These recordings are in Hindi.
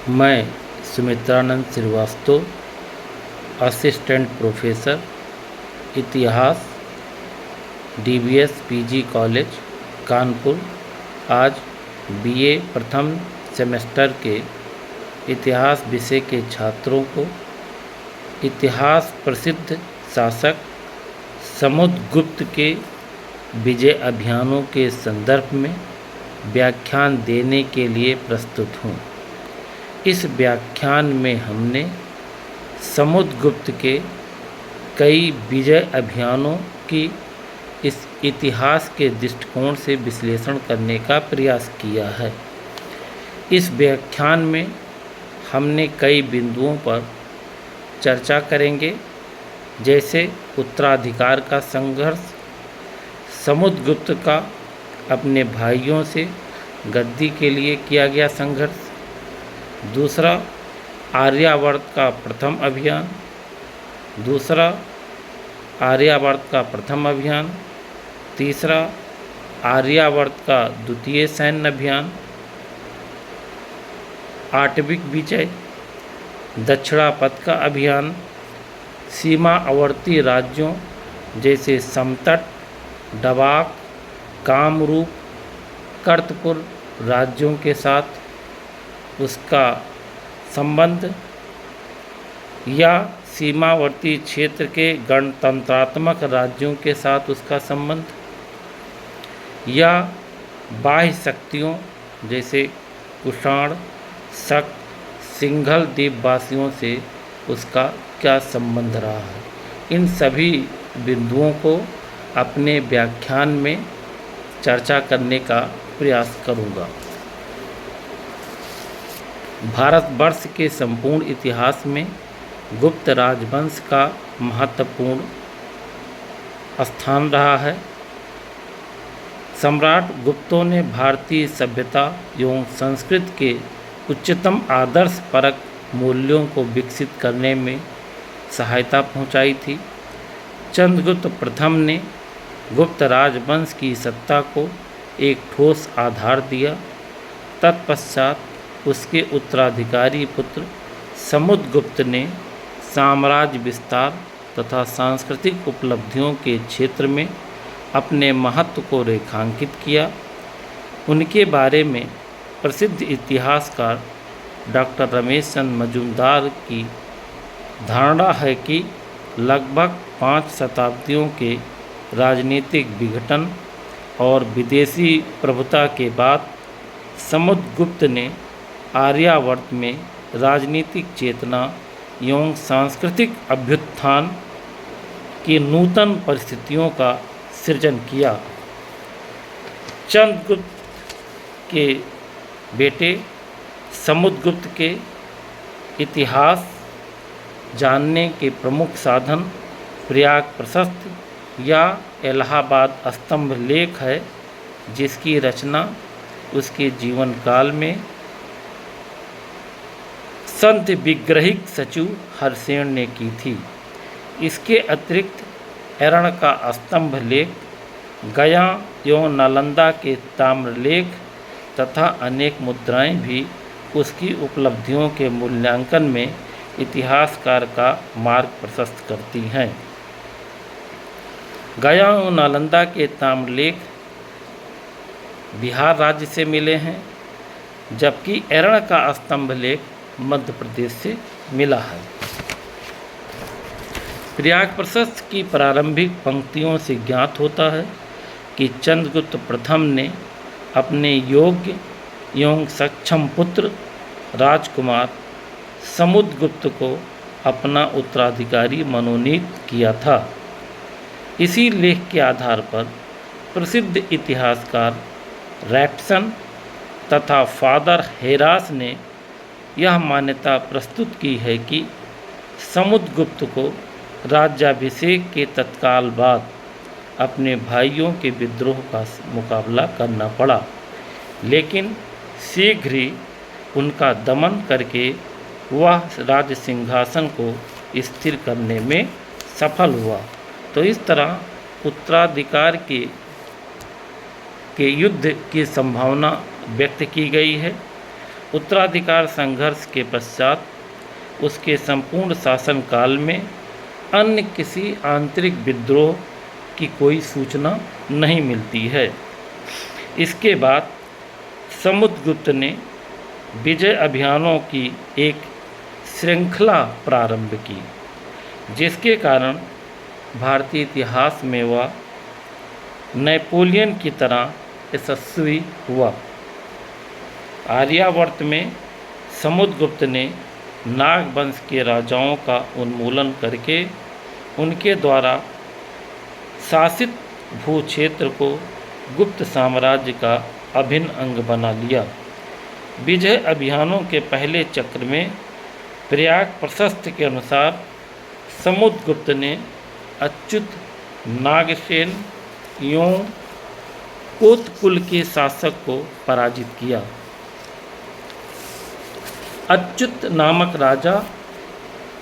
मैं सुमित्रानंद श्रीवास्तव, असिस्टेंट प्रोफेसर इतिहास, DBS PG कॉलेज कानपुर, आज BA प्रथम सेमेस्टर के इतिहास विषय के छात्रों को इतिहास प्रसिद्ध शासक समुद्रगुप्त के विजय अभियानों के संदर्भ में व्याख्यान देने के लिए प्रस्तुत हूँ। इस व्याख्यान में हमने समुद्रगुप्त के कई विजय अभियानों की इस इतिहास के दृष्टिकोण से विश्लेषण करने का प्रयास किया है। इस व्याख्यान में हमने कई बिंदुओं पर चर्चा करेंगे, जैसे उत्तराधिकार का संघर्ष, समुद्रगुप्त का अपने भाइयों से गद्दी के लिए किया गया संघर्ष, दूसरा आर्यावर्त का प्रथम अभियान, तीसरा आर्यावर्त का द्वितीय सैन्य अभियान, आटविक विजय, दक्षिणापथ का अभियान, सीमावर्ती राज्यों जैसे समतट, डबाक, कामरूप, कर्तपुर राज्यों के साथ उसका संबंध, या सीमावर्ती क्षेत्र के गणतंत्रात्मक राज्यों के साथ उसका संबंध, या बाह्य शक्तियों जैसे कुषाण, शक, सिंघल द्वीपवासियों से उसका क्या संबंध रहा है। इन सभी बिंदुओं को अपने व्याख्यान में चर्चा करने का प्रयास करूँगा। भारतवर्ष के संपूर्ण इतिहास में गुप्त राजवंश का महत्वपूर्ण स्थान रहा है। सम्राट गुप्तों ने भारतीय सभ्यता एवं संस्कृति के उच्चतम आदर्शपरक मूल्यों को विकसित करने में सहायता पहुंचाई थी। चंद्रगुप्त प्रथम ने गुप्त राजवंश की सत्ता को एक ठोस आधार दिया। तत्पश्चात उसके उत्तराधिकारी पुत्र समुद्रगुप्त ने साम्राज्य विस्तार तथा सांस्कृतिक उपलब्धियों के क्षेत्र में अपने महत्व को रेखांकित किया। उनके बारे में प्रसिद्ध इतिहासकार डॉक्टर रमेश चंद्र मजूमदार की धारणा है कि लगभग 5 शताब्दियों के राजनीतिक विघटन और विदेशी प्रभुता के बाद समुद्रगुप्त ने आर्यावर्त में राजनीतिक चेतना एवं सांस्कृतिक अभ्युत्थान की नूतन परिस्थितियों का सृजन किया। चंद्रगुप्त के बेटे समुद्रगुप्त के इतिहास जानने के प्रमुख साधन प्रयाग प्रशस्ति या इलाहाबाद स्तंभ लेख है, जिसकी रचना उसके जीवन काल में संत विग्रहिक सचिव हरसेन ने की थी। इसके अतिरिक्त एरण का स्तंभ लेख, गया एवं नालंदा के ताम्रलेख तथा अनेक मुद्राएं भी उसकी उपलब्धियों के मूल्यांकन में इतिहासकार का मार्ग प्रशस्त करती हैं। गया एवं नालंदा के ताम्रलेख बिहार राज्य से मिले हैं, जबकि एरण का स्तंभ लेख मध्य प्रदेश से मिला है। प्रयाग प्रशस्ति की प्रारंभिक पंक्तियों से ज्ञात होता है कि चंद्रगुप्त प्रथम ने अपने योग्य एवं सक्षम पुत्र राजकुमार समुद्रगुप्त को अपना उत्तराधिकारी मनोनीत किया था। इसी लेख के आधार पर प्रसिद्ध इतिहासकार रैप्सन तथा फादर हेरास ने यह मान्यता प्रस्तुत की है कि समुद्रगुप्त को राज्याभिषेक के तत्काल बाद अपने भाइयों के विद्रोह का मुकाबला करना पड़ा, लेकिन शीघ्र ही उनका दमन करके वह राज सिंहासन को स्थिर करने में सफल हुआ। तो इस तरह उत्तराधिकार के युद्ध की संभावना व्यक्त की गई है। उत्तराधिकार संघर्ष के पश्चात उसके संपूर्ण शासनकाल में अन्य किसी आंतरिक विद्रोह की कोई सूचना नहीं मिलती है। इसके बाद समुद्रगुप्त ने विजय अभियानों की एक श्रृंखला प्रारंभ की, जिसके कारण भारतीय इतिहास में वह नेपोलियन की तरह यशस्वी हुआ। आर्यावर्त में समुद्रगुप्त ने नाग वंश के राजाओं का उन्मूलन करके उनके द्वारा शासित भूक्षेत्र को गुप्त साम्राज्य का अभिन्न अंग बना लिया। विजय अभियानों के पहले चक्र में प्रयाग प्रशस्त के अनुसार समुद्रगुप्त ने अच्युत, नागसेन एवं कोतकुल के शासक को पराजित किया। अच्युत नामक राजा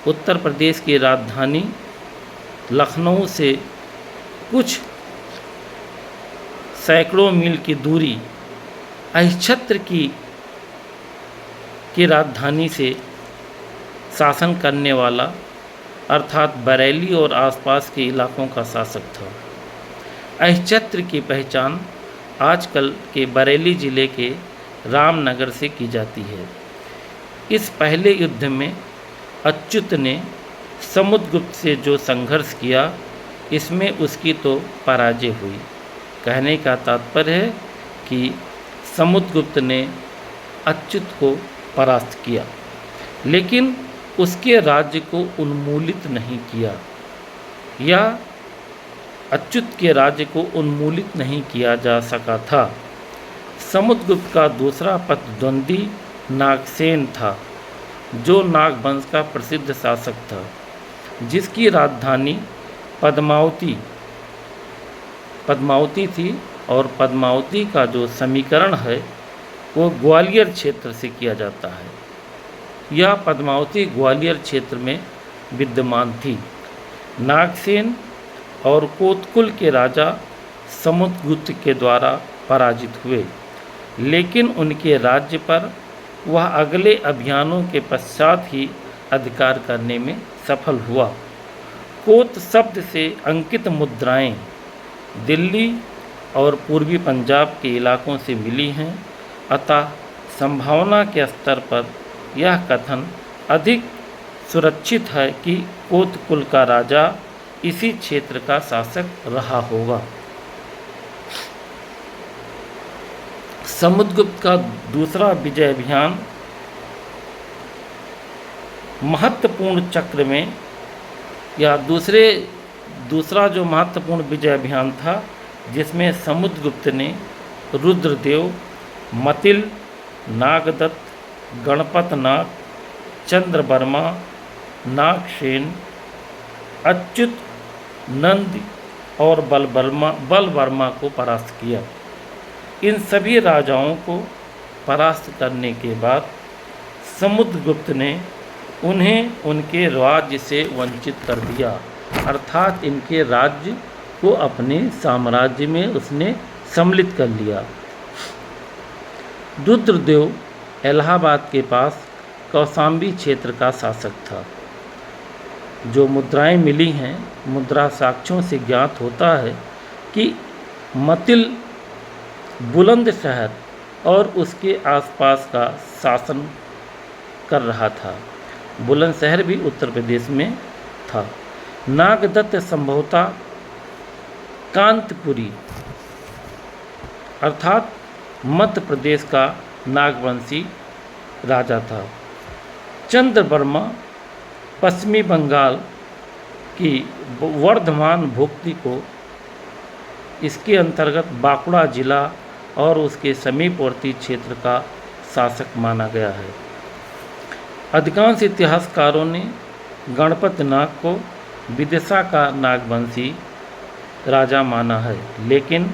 उत्तर प्रदेश की राजधानी लखनऊ से कुछ सैकड़ों मील की दूरी अहिच्छत्र की राजधानी से शासन करने वाला अर्थात बरेली और आसपास के इलाकों का शासक था। अहिच्छत्र की पहचान आजकल के बरेली जिले के रामनगर से की जाती है। इस पहले युद्ध में अच्युत ने समुद्रगुप्त से जो संघर्ष किया, इसमें उसकी तो पराजय हुई। कहने का तात्पर्य है कि समुद्रगुप्त ने अच्युत को परास्त किया, लेकिन उसके राज्य को उन्मूलित नहीं किया, या अच्युत के राज्य को उन्मूलित नहीं किया जा सका था। समुद्रगुप्त का दूसरा प्रतिद्वंदी नागसेन था, जो नाग वंश का प्रसिद्ध शासक था, जिसकी राजधानी पद्मावती थी, और पद्मावती का जो समीकरण है वो ग्वालियर क्षेत्र से किया जाता है। यह पद्मावती ग्वालियर क्षेत्र में विद्यमान थी। नागसेन और कोतकुल के राजा समुद्रगुप्त के द्वारा पराजित हुए, लेकिन उनके राज्य पर वह अगले अभियानों के पश्चात ही अधिकार करने में सफल हुआ। कोत शब्द से अंकित मुद्राएं दिल्ली और पूर्वी पंजाब के इलाकों से मिली हैं, अतः संभावना के स्तर पर यह कथन अधिक सुरक्षित है कि कोतकुल का राजा इसी क्षेत्र का शासक रहा होगा। समुद्रगुप्त का दूसरा विजय अभियान महत्वपूर्ण चक्र में, या दूसरा जो महत्वपूर्ण विजय अभियान था, जिसमें समुद्रगुप्त ने रुद्रदेव, मतिल, नागदत्त, गणपतनाथ, चंद्रवर्मा, नागसेन, अच्युत, नंद और बलवर्मा को परास्त किया। इन सभी राजाओं को परास्त करने के बाद समुद्रगुप्त ने उन्हें उनके राज्य से वंचित कर दिया, अर्थात इनके राज्य को अपने साम्राज्य में उसने सम्मिलित कर लिया। रुद्रदेव इलाहाबाद के पास कौशाम्बी क्षेत्र का शासक था। जो मुद्राएं मिली हैं, मुद्रा साक्ष्यों से ज्ञात होता है कि मतिल बुलंदशहर और उसके आसपास का शासन कर रहा था। बुलंदशहर भी उत्तर प्रदेश में था। नागदत्त संभवतः कांतपुरी अर्थात मध्य प्रदेश का नागवंशी राजा था। चंद्रवर्मा पश्चिमी बंगाल की वर्धमान भुक्ति को इसके अंतर्गत बांकुड़ा जिला और उसके समीपवर्ती क्षेत्र का शासक माना गया है। अधिकांश इतिहासकारों ने गणपत नाग को विदिशा का नागवंशी राजा माना है, लेकिन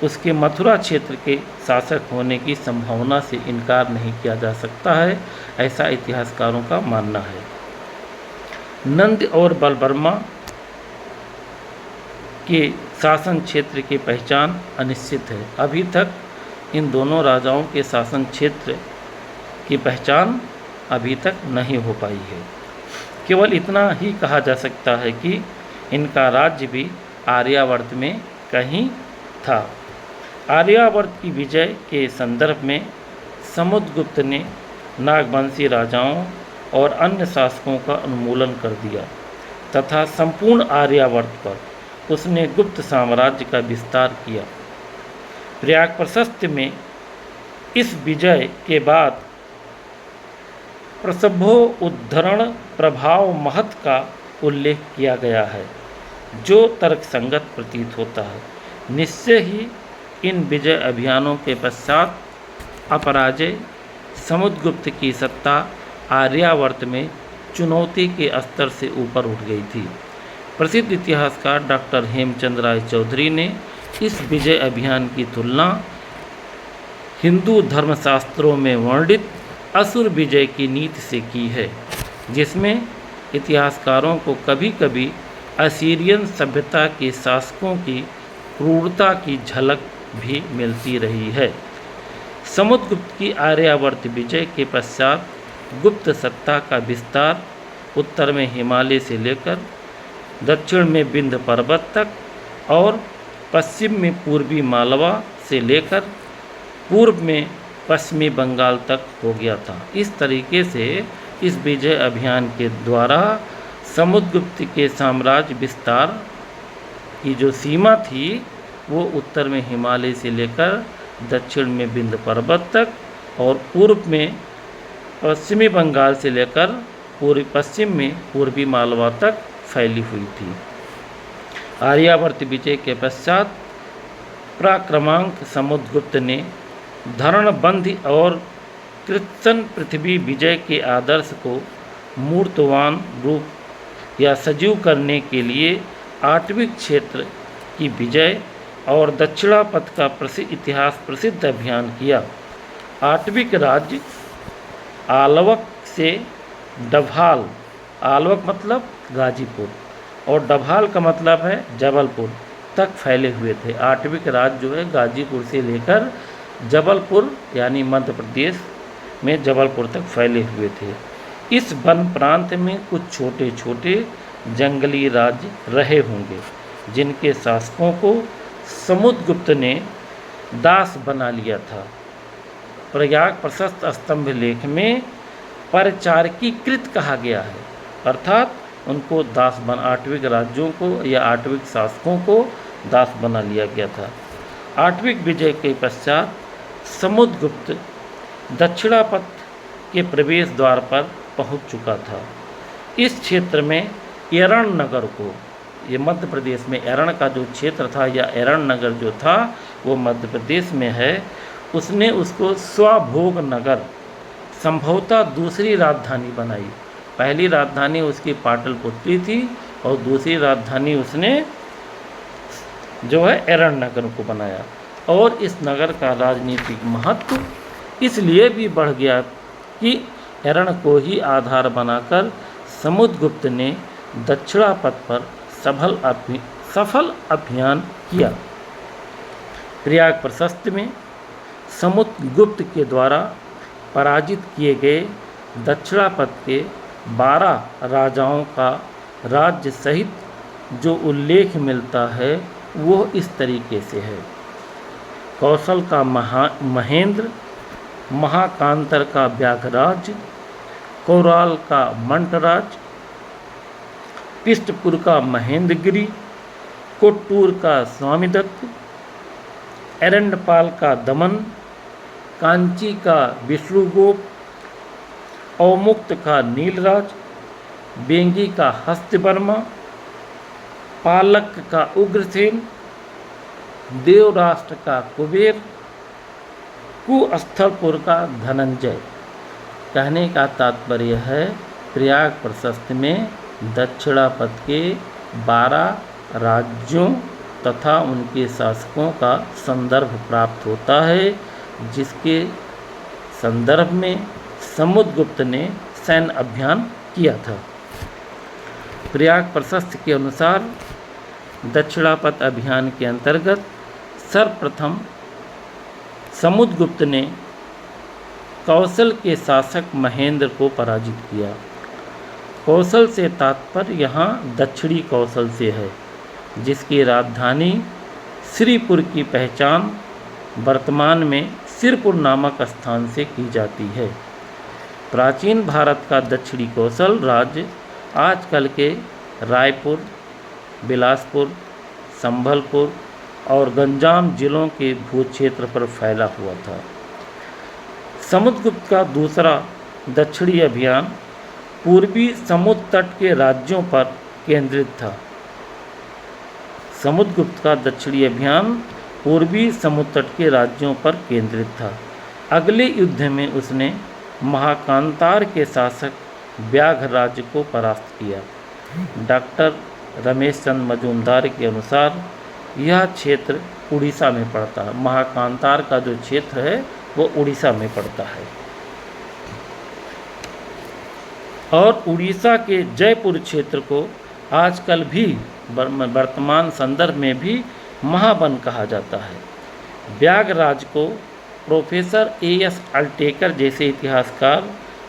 उसके मथुरा क्षेत्र के शासक होने की संभावना से इनकार नहीं किया जा सकता है, ऐसा इतिहासकारों का मानना है। नंद और बलवर्मा के शासन क्षेत्र की पहचान अनिश्चित है। अभी तक इन दोनों राजाओं के शासन क्षेत्र की पहचान अभी तक नहीं हो पाई है। केवल इतना ही कहा जा सकता है कि इनका राज्य भी आर्यावर्त में कहीं था। आर्यावर्त की विजय के संदर्भ में समुद्रगुप्त ने नागवंशी राजाओं और अन्य शासकों का उन्मूलन कर दिया तथा संपूर्ण आर्यावर्त पर उसने गुप्त साम्राज्य का विस्तार किया। प्रयाग प्रशस्ति में इस विजय के बाद प्रसभोद्धरण प्रभाव महत्व का उल्लेख किया गया है, जो तर्कसंगत प्रतीत होता है। निश्चय ही इन विजय अभियानों के पश्चात अपराजय समुद्रगुप्त की सत्ता आर्यावर्त में चुनौती के स्तर से ऊपर उठ गई थी। प्रसिद्ध इतिहासकार डॉक्टर हेमचंद राय चौधरी ने इस विजय अभियान की तुलना हिंदू धर्मशास्त्रों में वर्णित असुर विजय की नीति से की है, जिसमें इतिहासकारों को कभी कभी असीरियन सभ्यता के शासकों की क्रूरता की झलक भी मिलती रही है। समुद्रगुप्त की आर्यावर्त विजय के पश्चात गुप्त सत्ता का विस्तार उत्तर में हिमालय से लेकर दक्षिण में विंध्य पर्वत तक और पश्चिम में पूर्वी मालवा से लेकर पूर्व में पश्चिमी बंगाल तक हो गया था। इस तरीके से इस विजय अभियान के द्वारा समुद्रगुप्त के साम्राज्य विस्तार की जो सीमा थी वो उत्तर में हिमालय से लेकर दक्षिण में विंध्य पर्वत तक और पूर्व में पश्चिमी बंगाल से लेकर पूर्वी पश्चिम में पूर्वी मालवा तक फैली हुई थी। आर्यावर्त विजय के पश्चात पराक्रमांक समुद्रगुप्त ने धरणबंधी और कृत्सन पृथ्वी विजय के आदर्श को मूर्तवान रूप या सजीव करने के लिए आटविक क्षेत्र की विजय और दक्षिणापथ का इतिहास प्रसिद्ध अभियान किया। आटविक राज्य आलवक से डभाल, आलवक मतलब गाजीपुर और डभाल का मतलब है जबलपुर तक फैले हुए थे। आटविक राज्य जो है गाजीपुर से लेकर जबलपुर यानी मध्य प्रदेश में जबलपुर तक फैले हुए थे। इस वन प्रांत में कुछ छोटे छोटे जंगली राज्य रहे होंगे, जिनके शासकों को समुद्रगुप्त ने दास बना लिया था। प्रयाग प्रशस्त स्तंभ लेख में परिचारकीकृत कहा गया है, अर्थात उनको आटविक राज्यों को या आटविक शासकों को दास बना लिया गया था। आटविक विजय के पश्चात समुद्रगुप्त दक्षिणापथ के प्रवेश द्वार पर पहुंच चुका था। इस क्षेत्र में एरण नगर को, ये मध्य प्रदेश में एरण का जो क्षेत्र था या एरण नगर जो था वो मध्य प्रदेश में है, उसने उसको स्वभोग नगर संभवतः दूसरी राजधानी बनाई। पहली राजधानी उसकी पाटलिपुत्र थी और दूसरी राजधानी उसने जो है एरण नगर को बनाया। और इस नगर का राजनीतिक महत्व इसलिए भी बढ़ गया कि एरण को ही आधार बनाकर समुद्रगुप्त ने दक्षिणापथ पर सफल अभियान किया। प्रयाग प्रशस्त में समुद्रगुप्त के द्वारा पराजित किए गए दक्षिणापथ के 12 राजाओं का राज्य सहित जो उल्लेख मिलता है वो इस तरीके से है। कौशल का महेंद्र, महाकांतर का व्याघराज, कोराल का मंटराज, पिष्टपुर का महेंद्रगिरी, कोट्टूर का स्वामीदत्त, एरंडपाल का दमन, कांची का विष्णुगोप, अवमुक्त का नीलराज, बेंगी का हस्तवर्मा, पालक का उग्रसेन, देवराष्ट्र का कुबेर, कुस्थलपुर का धनंजय। कहने का तात्पर्य है प्रयाग प्रशस्त में दक्षिणापथ के 12 राज्यों तथा उनके शासकों का संदर्भ प्राप्त होता है, जिसके संदर्भ में समुद्रगुप्त ने सैन्य अभियान किया था। प्रयाग प्रशस्त के अनुसार दक्षिणापथ अभियान के अंतर्गत सर्वप्रथम समुद्रगुप्त ने कौशल के शासक महेंद्र को पराजित किया। कौशल से तात्पर्य यहाँ दक्षिणी कौशल से है, जिसकी राजधानी श्रीपुर की पहचान वर्तमान में सिरपुर नामक स्थान से की जाती है। प्राचीन भारत का दक्षिणी कौशल राज्य आजकल के रायपुर, बिलासपुर, संभलपुर और गंजाम जिलों के भूक्षेत्र पर फैला हुआ था। समुद्रगुप्त का दूसरा दक्षिणी अभियान पूर्वी समुद्र तट के राज्यों पर केंद्रित था। समुद्रगुप्त का दक्षिणी अभियान पूर्वी समुद्र तट के राज्यों पर केंद्रित था। अगले युद्ध में उसने महाकांतार के शासक व्याघ्र राज्य को परास्त किया। डॉक्टर रमेश चंद्र मजूमदार के अनुसार यह क्षेत्र उड़ीसा में पड़ता है। महाकांतार का जो क्षेत्र है वो उड़ीसा में पड़ता है और उड़ीसा के जयपुर क्षेत्र को आजकल भी वर्तमान संदर्भ में भी महावन कहा जाता है। व्याघ्र राज्य को प्रोफेसर A.S. अल्टेकर जैसे इतिहासकार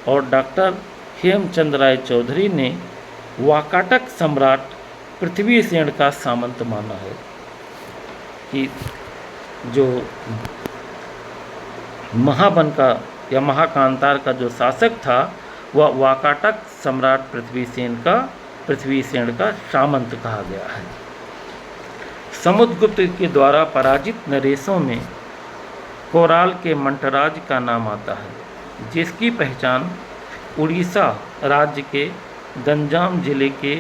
और डॉक्टर हेमचंद राय चौधरी ने वाकाटक सम्राट पृथ्वीसेन का सामंत माना है कि जो महावन का या महाकांतार का जो शासक था वह वाकाटक सम्राट पृथ्वीसेन का सामंत कहा गया है। समुद्रगुप्त के द्वारा पराजित नरेशों में कोराल के मंटराज का नाम आता है, जिसकी पहचान उड़ीसा राज्य के गंजाम जिले के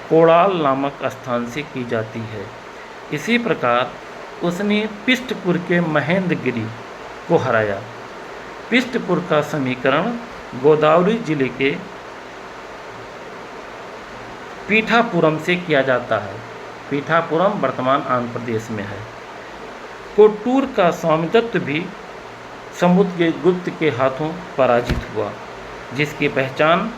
कोड़ाल नामक स्थान से की जाती है। इसी प्रकार उसने पिष्टपुर के महेंद्रगिरी को हराया। पिष्टपुर का समीकरण गोदावरी जिले के पीठापुरम से किया जाता है। पीठापुरम वर्तमान आंध्र प्रदेश में है। कोट्टूर का स्वामित्व भी समुद्रगुप्त के हाथों पराजित हुआ, जिसकी पहचान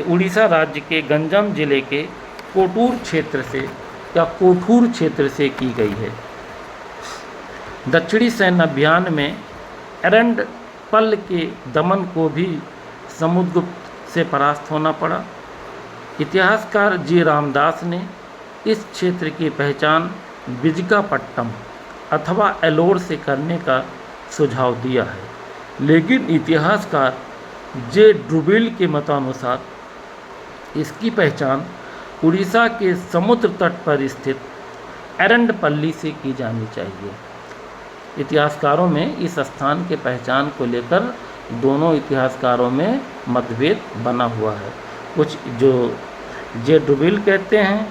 उड़ीसा राज्य के गंजम जिले के कोटूर क्षेत्र से की गई है। दक्षिणी सैन्य अभियान में एरंडपल के दमन को भी समुद्रगुप्त से परास्त होना पड़ा। इतिहासकार जी रामदास ने इस क्षेत्र की पहचान विजयपट्टनम अथवा एलोर से करने का सुझाव दिया है, लेकिन इतिहासकार जे ड्रूबिल के मतानुसार इसकी पहचान उड़ीसा के समुद्र तट पर स्थित एरंडपल्ली से की जानी चाहिए। इतिहासकारों में इस स्थान के पहचान को लेकर दोनों इतिहासकारों में मतभेद बना हुआ है। कुछ जो जे ड्रूबिल कहते हैं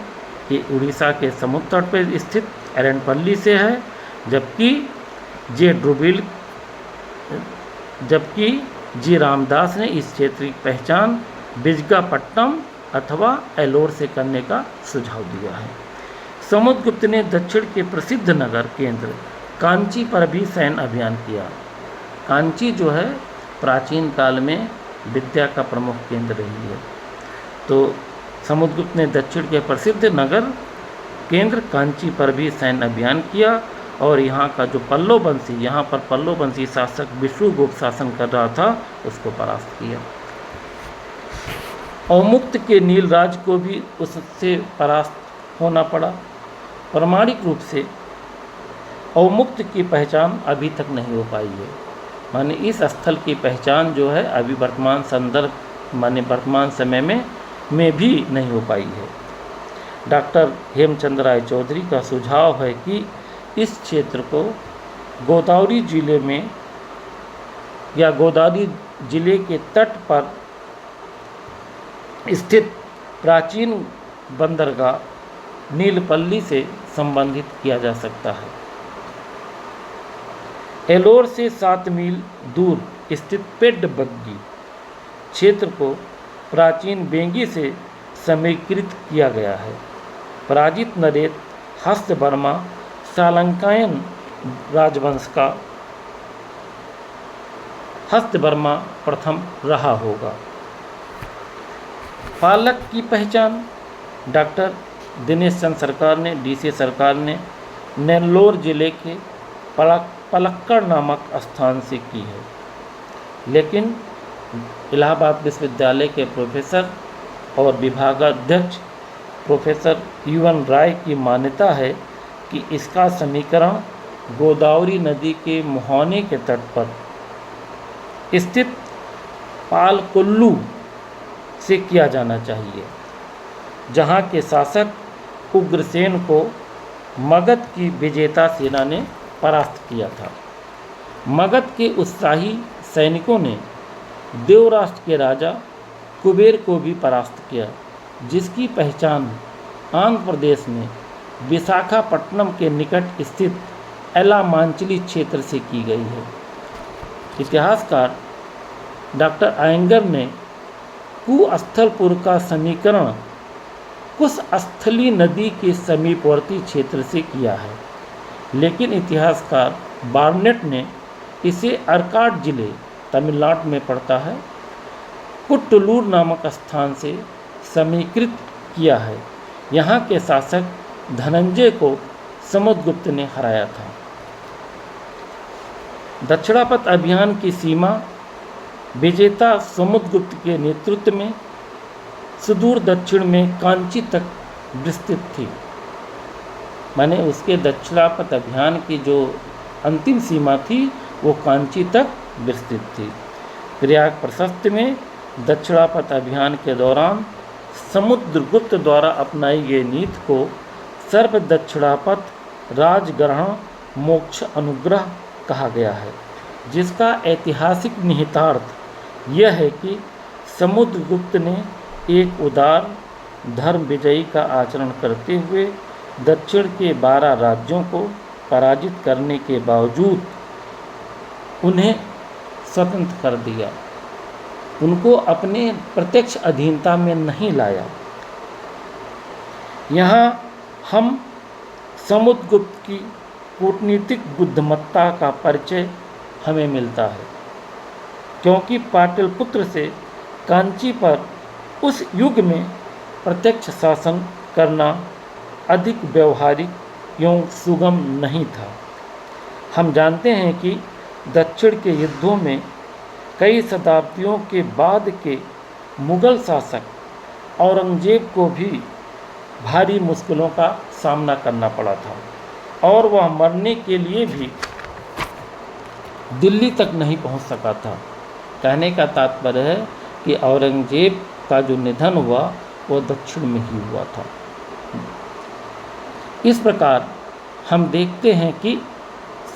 कि उड़ीसा के समुद्र तट पर स्थित एरंडपल्ली से है, जबकि जी रामदास ने इस क्षेत्र की पहचान विजयपट्टनम अथवा एलोर से करने का सुझाव दिया है। समुद्रगुप्त ने दक्षिण के प्रसिद्ध नगर केंद्र कांची पर भी सैन्य अभियान किया। कांची जो है प्राचीन काल में विद्या का प्रमुख केंद्र रही है। तो समुद्रगुप्त ने दक्षिण के प्रसिद्ध नगर केंद्र कांची पर भी सैन्य अभियान किया और यहाँ का जो पल्लव वंशी शासक विष्णुगुप्त शासन कर रहा था उसको परास्त किया। अवमुक्त के नीलराज को भी उससे परास्त होना पड़ा। प्रामाणिक रूप से अवमुक्त की पहचान अभी तक नहीं हो पाई है, माने इस स्थल की पहचान जो है अभी वर्तमान समय में भी नहीं हो पाई है। डॉक्टर हेमचंद राय चौधरी का सुझाव है कि इस क्षेत्र को गोदावरी जिले के तट पर स्थित प्राचीन बंदरगाह नीलपल्ली से संबंधित किया जा सकता है। एलोर से 7 मील दूर स्थित पेड्डबग्गी क्षेत्र को प्राचीन बेंगी से समीकृत किया गया है। पराजित नरेश हस्तवर्मा सालंकायन राजवंश का हस्तवर्मा प्रथम रहा होगा। पालक की पहचान डॉक्टर दिनेश चंद्र सरकार ने नेल्लोर जिले के पलक्कड़ नामक स्थान से की है। लेकिन इलाहाबाद विश्वविद्यालय के प्रोफेसर और विभागाध्यक्ष प्रोफेसर UN राय की मान्यता है कि इसका समीकरण गोदावरी नदी के मुहाने के तट पर स्थित पालकोल्लू से किया जाना चाहिए, जहां के शासक उग्रसेन को मगध की विजेता सेना ने परास्त किया था। मगध के उत्साही सैनिकों ने देवराष्ट्र के राजा कुबेर को भी परास्त किया, जिसकी पहचान आंध्र प्रदेश में विशाखापट्टनम के निकट स्थित एलामांचली क्षेत्र से की गई है। इतिहासकार डॉक्टर अयंगर ने कुस्थलपुर का समीकरण कुशस्थली नदी के समीपवर्ती क्षेत्र से किया है, लेकिन इतिहासकार बार्नेट ने इसे अर्काड जिले तमिलनाडु में पड़ता है कुट्टलूर नामक स्थान से समीकृत किया है। यहाँ के शासक धनंजय को समुद्रगुप्त ने हराया था। दक्षिणापथ अभियान की सीमा विजेता समुद्रगुप्त के नेतृत्व में सुदूर दक्षिण में कांची तक विस्तृत थी। माने उसके दक्षिणापथ अभियान की जो अंतिम सीमा थी वो कांची तक विस्तृत थी। प्रयाग प्रशस्त में दक्षिणापथ अभियान के दौरान समुद्रगुप्त द्वारा अपनाई गई नीति को सर्व दक्षिणापथ राजग्रहण मोक्ष अनुग्रह कहा गया है, जिसका ऐतिहासिक निहितार्थ यह है कि समुद्रगुप्त ने एक उदार धर्म विजयी का आचरण करते हुए दक्षिण के 12 राज्यों को पराजित करने के बावजूद उन्हें स्वतंत्र कर दिया, उनको अपने प्रत्यक्ष अधीनता में नहीं लाया। यहाँ हम समुद्रगुप्त की कूटनीतिक बुद्धिमत्ता का परिचय हमें मिलता है, क्योंकि पाटलिपुत्र से कांची पर उस युग में प्रत्यक्ष शासन करना अधिक व्यवहारिक एवं सुगम नहीं था। हम जानते हैं कि दक्षिण के युद्धों में कई शताब्दियों के बाद के मुगल शासक औरंगजेब को भी भारी मुश्किलों का सामना करना पड़ा था और वह मरने के लिए भी दिल्ली तक नहीं पहुंच सका था। कहने का तात्पर्य है कि औरंगजेब का जो निधन हुआ वो दक्षिण में ही हुआ था। इस प्रकार हम देखते हैं कि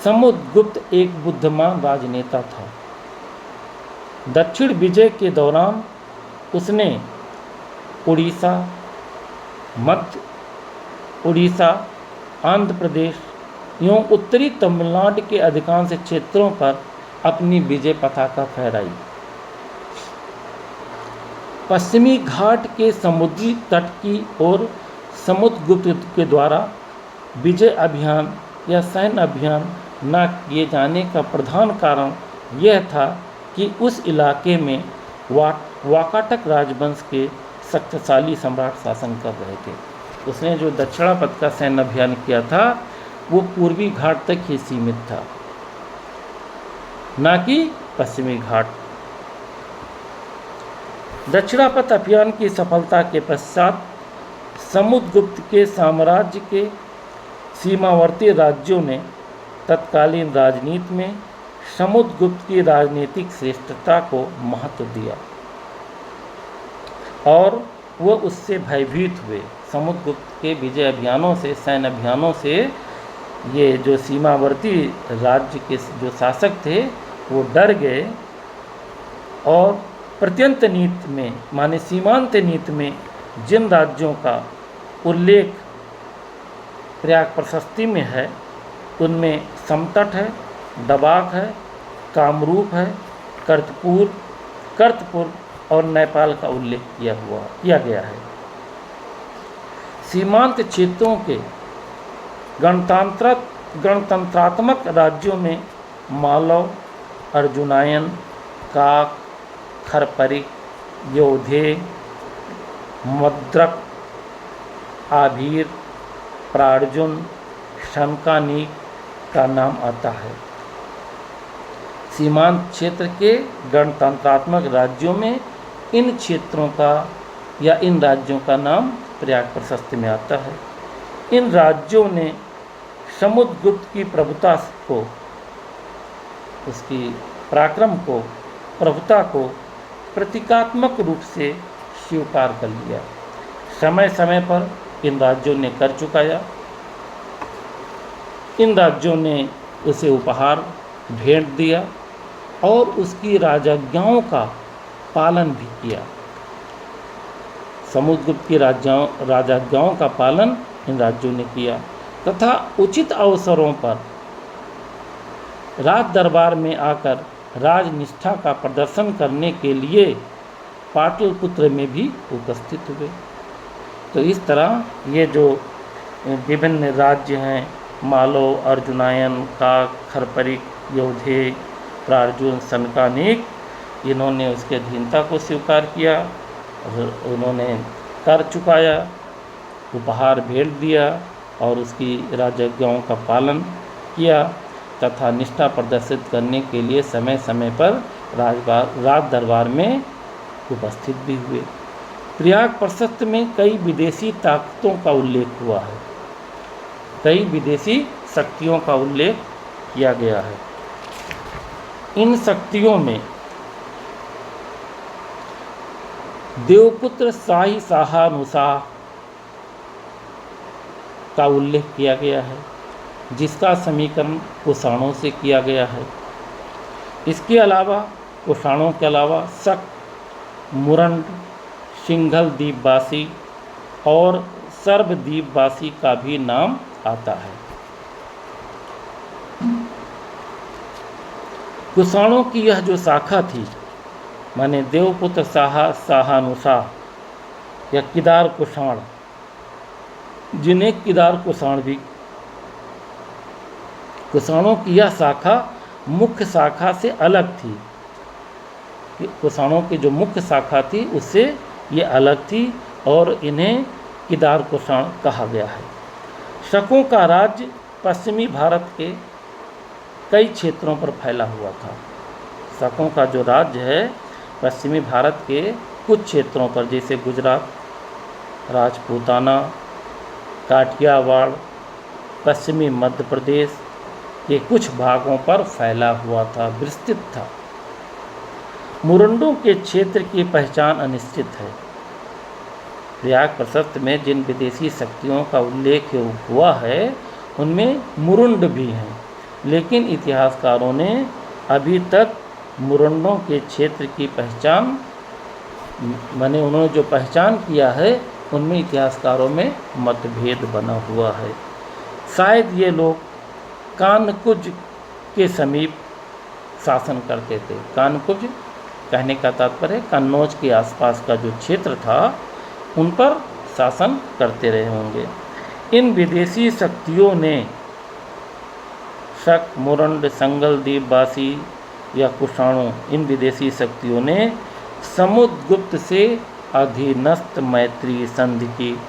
समुद्रगुप्त एक बुद्धिमान राजनेता था। दक्षिण विजय के दौरान उसने उड़ीसा, मध्य उड़ीसा, आंध्र प्रदेश एवं उत्तरी तमिलनाडु के अधिकांश क्षेत्रों पर अपनी विजय पताका फहराई। पश्चिमी घाट के समुद्री तट की ओर समुद्रगुप्त के द्वारा विजय अभियान या सैन्य अभियान न किए जाने का प्रधान कारण यह था कि उस इलाके में वाकाटक राजवंश के शक्तिशाली सम्राट शासन कर रहे थे। उसने जो दक्षिणापथ का सैन्य अभियान किया था वो पूर्वी घाट तक ही सीमित था, न कि पश्चिमी घाट। दक्षिणापथ अभियान की सफलता के पश्चात समुद्रगुप्त के साम्राज्य के सीमावर्ती राज्यों ने तत्कालीन राजनीति में समुद्रगुप्त की राजनीतिक श्रेष्ठता को महत्व दिया और वह उससे भयभीत हुए। समुद्रगुप्त के विजय अभियानों से, सैन्य अभियानों से ये जो सीमावर्ती राज्य के जो शासक थे वो डर गए और प्रत्यंत नीति में माने सीमांत नीति में जिन राज्यों का उल्लेख प्रयाग प्रशस्ति में है उनमें समतट है, दबाक है, कामरूप है, कर्तपुर और नेपाल का उल्लेख किया गया है। सीमांत क्षेत्रों के गणतंत्रात्मक राज्यों में मालव, अर्जुनायन, काक, खरपरिक, योधे, मद्रक, आभीर, प्रार्जुन, शनकानीक का नाम आता है। सीमांत क्षेत्र के गणतंत्रात्मक राज्यों में इन क्षेत्रों का या इन राज्यों का नाम प्रयाग प्रशस्ति में आता है। इन राज्यों ने समुद्रगुप्त की प्रभुता को, उसकी पराक्रम को, प्रभुता को प्रतीकात्मक रूप से स्वीकार कर लिया। समय समय पर इन राज्यों ने कर चुकाया। इन राज्यों ने उसे उपहार भेंट दिया और उसकी राजज्ञाओं का पालन भी किया। समुद्रगुप्त की राजज्ञाओं का पालन इन राज्यों ने किया तथा उचित अवसरों पर राज दरबार में आकर राजनिष्ठा का प्रदर्शन करने के लिए पाटलिपुत्र में भी उपस्थित हुए। तो इस तरह ये जो विभिन्न राज्य हैं, मालव, अर्जुनायन, काक, खरपरिक, योधे, प्रार्जुन, सनकानिक, इन्होंने उसके अधीनता को स्वीकार किया, उन्होंने कर चुकाया, उपहार भेंट दिया और उसकी राजज्ञाओं का पालन किया तथा निष्ठा प्रदर्शित करने के लिए समय समय पर राज दरबार में उपस्थित भी हुए। प्रयाग प्रशस्ति में कई विदेशी ताकतों का उल्लेख हुआ है, कई विदेशी शक्तियों का उल्लेख किया गया है। इन शक्तियों में देवपुत्र शाही शाहानुशाह का उल्लेख किया गया है, जिसका समीकरण कुषाणों से किया गया है। इसके अलावा कुषाणों के अलावा शक, मुरंड, सिंघल द्वीपवासी और सर्ब द्वीपवासी का भी नाम आता है। कुषाणों की यह जो शाखा थी, माने देवपुत्र शाहानुशाह या किदार कुषाण, जिन्हें किदार कुषाण भी, कुषाणों की यह शाखा मुख्य शाखा से अलग थी। कुषाणों की जो मुख्य शाखा थी उससे ये अलग थी और इन्हें किदार कुषाण कहा गया है। शकों का राज्य पश्चिमी भारत के कई क्षेत्रों पर फैला हुआ था। शकों का जो राज्य है पश्चिमी भारत के कुछ क्षेत्रों पर, जैसे गुजरात, राजपूताना, काठियावाड़, पश्चिमी मध्य प्रदेश के कुछ भागों पर फैला हुआ था, विस्तृत था। मुरंडों के क्षेत्र की पहचान अनिश्चित है। प्रयाग प्रशस्ति में जिन विदेशी शक्तियों का उल्लेख हुआ है उनमें मुरुंड भी हैं, लेकिन इतिहासकारों ने अभी तक मुरंडों के क्षेत्र की पहचान, माने उन्होंने जो पहचान किया है उनमें इतिहासकारों में मतभेद बना हुआ है। शायद ये लोग कानकुज के समीप शासन करते थे। कानकुज कहने का तात्पर्य है कन्नौज के आसपास का जो क्षेत्र था उन पर शासन करते रहे होंगे। इन विदेशी शक्तियों ने शक, मुरंड, संगल द्वीपवासी या कुषाणों, इन विदेशी शक्तियों ने समुद्रगुप्त से अधीनस्थ मैत्री संधि की।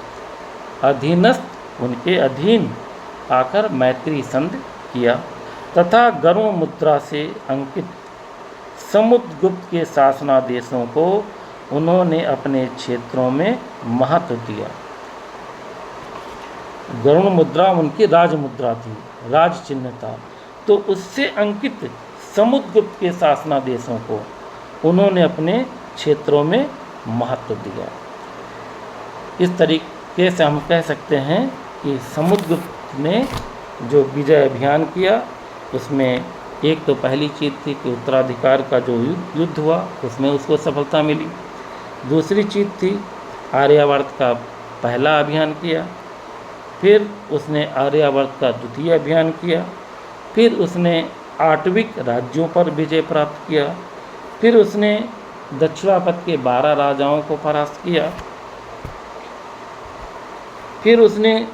अधीनस्थ उनके अधीन आकर मैत्री संधि किया तथा गरुड़ मुद्रा से अंकित समुद्रगुप्त के शासनादेशों को उन्होंने अपने क्षेत्रों में महत्व दिया। गरुड़ मुद्रा उनकी राज मुद्रा थी, राज चिन्ह था, तो उससे अंकित समुद्रगुप्त के शासनादेशों को उन्होंने अपने क्षेत्रों में महत्व दिया। इस तरीके से हम कह सकते हैं कि समुद्रगुप्त ने जो विजय अभियान किया उसमें एक तो पहली चीज़ थी कि उत्तराधिकार का जो युद्ध हुआ उसमें उसको सफलता मिली। दूसरी चीज़ थी आर्यावर्त का पहला अभियान किया, फिर उसने आर्यावर्त का द्वितीय अभियान किया, फिर उसने आटविक राज्यों पर विजय प्राप्त किया, फिर उसने दक्षिणापथ के 12 राजाओं को परास्त किया, फिर उसने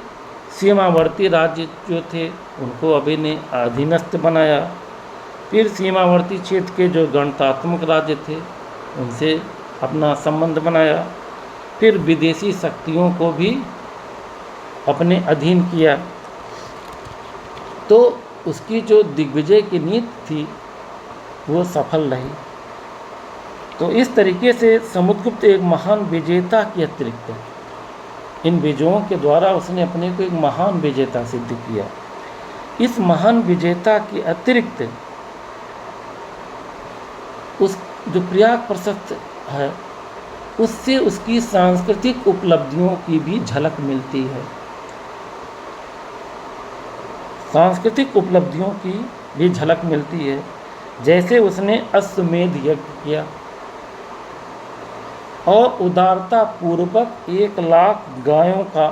सीमावर्ती राज्य जो थे उनको अधीनस्थ बनाया, फिर सीमावर्ती क्षेत्र के जो गणतात्मक राज्य थे उनसे अपना संबंध बनाया, फिर विदेशी शक्तियों को भी अपने अधीन किया। तो उसकी जो दिग्विजय की नीति थी वो सफल रही। तो इस तरीके से समुद्रगुप्त एक महान विजेता के अतिरिक्त इन विजयों के द्वारा उसने अपने को एक महान विजेता सिद्ध किया। इस महान विजेता के अतिरिक्त उस जो प्रयाग प्रशस्त है उससे उसकी सांस्कृतिक उपलब्धियों की भी झलक मिलती है। सांस्कृतिक उपलब्धियों की भी झलक मिलती है, जैसे उसने अश्वमेध यज्ञ किया और उदारता पूर्वक 1,00,000 गायों का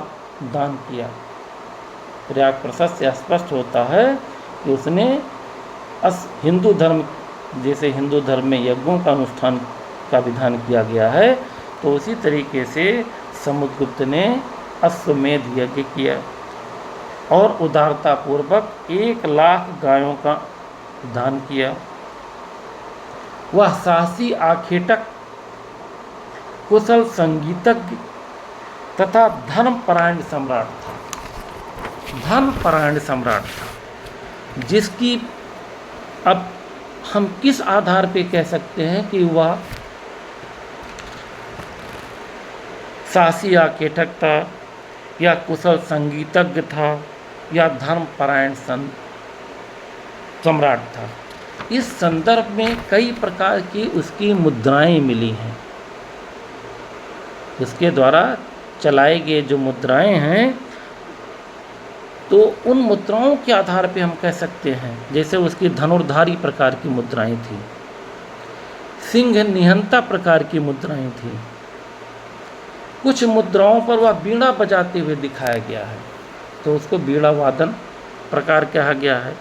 दान किया। प्रयाग प्रशस्त से स्पष्ट होता है कि उसने हिंदू धर्म, जैसे हिंदू धर्म में यज्ञों का अनुष्ठान का विधान किया गया है, तो उसी तरीके से समुद्रगुप्त ने अश्वमेध यज्ञ किया और उदारता पूर्वक 1,00,000 गायों का दान किया। वह साहसी आखेटक, कुशल संगीतज्ञ तथा धर्मपरायण सम्राट था, जिसकी अब हम किस आधार पे कह सकते हैं कि वह साहसी आखेटक था या कुशल संगीतज्ञ था या धर्मपरायण सम्राट था। इस संदर्भ में कई प्रकार की उसकी मुद्राएं मिली हैं। उसके द्वारा चलाए गए जो मुद्राएं हैं, तो उन मुद्राओं के आधार पे हम कह सकते हैं, जैसे उसकी धनुर्धारी प्रकार की मुद्राएं थी, सिंह निहंता प्रकार की मुद्राएं थी। कुछ मुद्राओं पर वह बीड़ा बजाते हुए दिखाया गया है, तो उसको बीड़ा वादन प्रकार कहा गया है।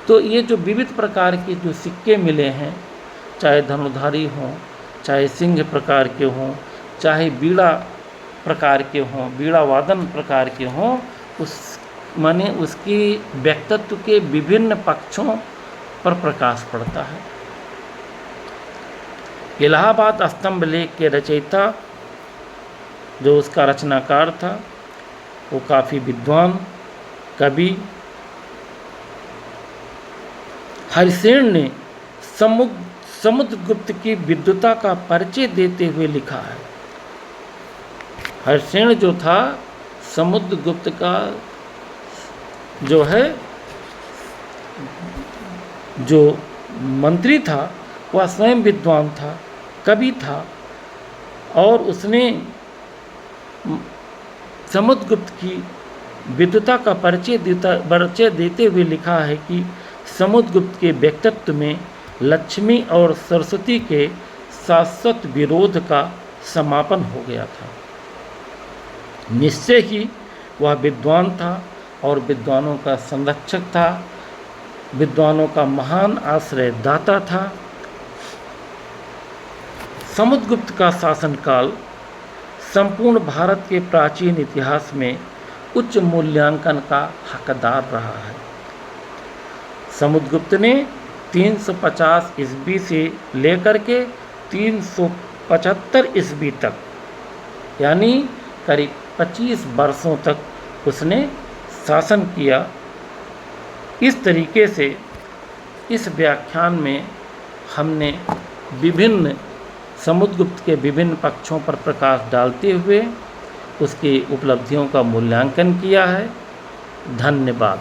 तो ये जो विविध प्रकार के जो सिक्के मिले हैं, चाहे धनुर्धारी हों, चाहे सिंह प्रकार के हों, चाहे बीड़ा प्रकार के हों, बीड़ा वादन प्रकार के हों, उस माने उसकी व्यक्तित्व के विभिन्न पक्षों पर प्रकाश पड़ता है। इलाहाबाद स्तंभ लेख के रचयिता, जो उसका रचनाकार था, वो काफ़ी विद्वान कवि हरिसेन ने समुद्रगुप्त की विद्वता का परिचय देते हुए लिखा है। हरिसेन जो था समुद्रगुप्त का जो है जो मंत्री था, वह स्वयं विद्वान था, कवि था, और उसने समुद्रगुप्त की विद्वता का परिचय देते हुए लिखा है कि समुद्रगुप्त के व्यक्तित्व में लक्ष्मी और सरस्वती के शाश्वत विरोध का समापन हो गया था। निश्चय ही वह विद्वान था और विद्वानों का संरक्षक था, विद्वानों का महान आश्रयदाता था। समुद्रगुप्त का शासनकाल संपूर्ण भारत के प्राचीन इतिहास में उच्च मूल्यांकन का हकदार रहा है। समुद्रगुप्त ने 350 ईस्वी से लेकर के 375 ईस्वी तक, यानी करीब 25 वर्षों तक उसने शासन किया। इस तरीके से इस व्याख्यान में हमने विभिन्न समुद्रगुप्त के विभिन्न पक्षों पर प्रकाश डालते हुए उसकी उपलब्धियों का मूल्यांकन किया है। धन्यवाद।